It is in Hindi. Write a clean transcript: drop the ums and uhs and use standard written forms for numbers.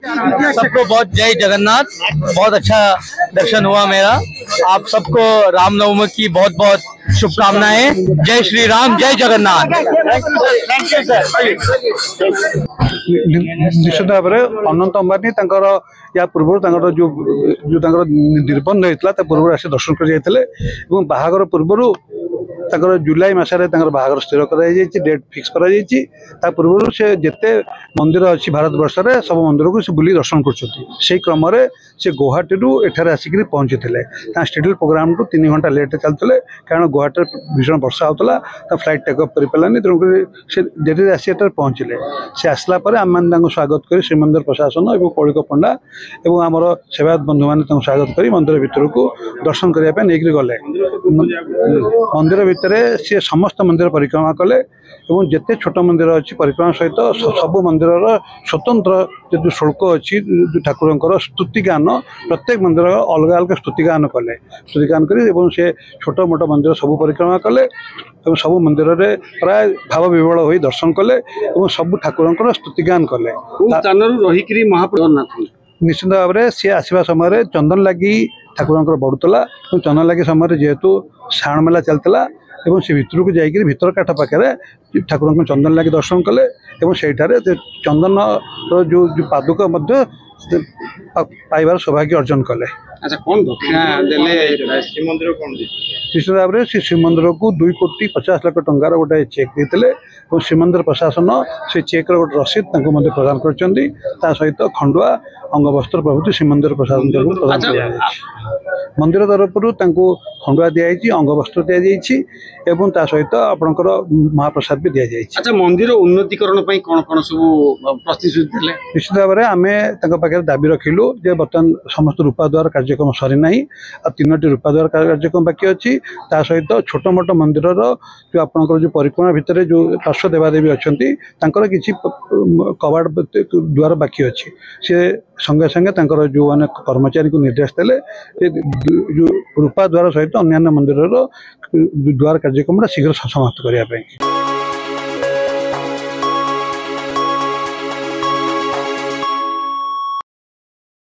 सबको बहुत जय जगन्नाथ। बहुत अच्छा दर्शन हुआ मेरा। आप सबको रामनवमी की बहुत बहुत शुभकामनाएं। जय श्री राम, जय जगन्नाथ। निश्चित भाव में अनंत अंबानी या पूर्व जो निर्बंध होता पूर्व आस दर्शन कर बाहागर पूर्व जुलाई मसरे बाहागर स्थिर कर डेट फिक्स कर पूर्व से जिते मंदिर अच्छी भारत वर्ष में सब मंदिर को से बुली दर्शन कर क्रम से गुवाहाटी एठार आसिक पहुंची थे। स्टेड्यूल प्रोग्राम टू 3 घंटा लेट चलते कारण गुवाहाटी भीषण वर्षा होता फ्लाइट टेक अफ कर पारानी तेणुक से डेरी आसी पहुँचले। से आसला आम स्वागत कर श्रीमंदिर प्रशासन और कौलिक पंडा और आमर सेवायत बंधु मैंने स्वागत कर मंदिर भितर को दर्शन करने नहीं गले। मंदिर भितर सी समस्त मंदिर परिक्रमा कले और जिते छोट मंदिर अच्छी परिक्रमा सहित सब मंदिर स्वतंत्र जो शुल्क अच्छी ठाकुर स्तुतिगान प्रत्येक मंदिर अलग अलग स्तुतिगान कले। स्तुतिगान कर से छोट मोट मंदिर सब परिक्रमा कले और सब मंदिर में प्राय भाव विवल हो दर्शन कले और सब ठाकुर स्तुतिगान कले। निश्चित भाव में सी आसवा समय चंदन लगी ठाकुर बढ़ुला चंदन लगी समय जेहेतु श्रावण मेला चलता और से भर को जाकर भीतर काठ पाखे ठाकुर को चंदन लगी दर्शन कले और से चंदन जो पादुक पाइबार सौभाग्य अर्जन कले। अच्छा कौन दक्षिणा देले श्रीमंदिर कौन निश्चित भाव में श्रीमंदिर को 2,50,00,000 टंकार गोटे चेक देते और श्रीमंदिर प्रशासन से चेक्र गोटे रसीद प्रदान कर सहित खंडुआ अंगवस्त्र प्रभृति श्रीमंदिर प्रशासन तरफ प्रदान कर मंदिर तरफ खंडुआ दी अंगवस्त्र दी सहित आपणकर महाप्रसाद भी दी जाए। अच्छा मंदिर उन्नतीकरण कौन कौन सब प्रतिश्रुति निश्चित भाव में आम पाखे दाबी रखिलु जे बर्तमान समस्त रूपाद्वार कार्यक्रम सरी ना और 3टी रूपाद्वार कार्यक्रम बाकी अच्छी सहित छोट मोट मंदिर जो आपंकर जो परिक्रमा भितर जो पार्श्व देवादेवी अच्छा किसी कवाड़ द्वार बाकी अच्छी से संगे संगे जो मैंने कर्मचारी को निर्देश देले जो रूपा द्वार सहित अन्य मंदिर द्वार कार्यक्रम शीघ्र समाप्त करने।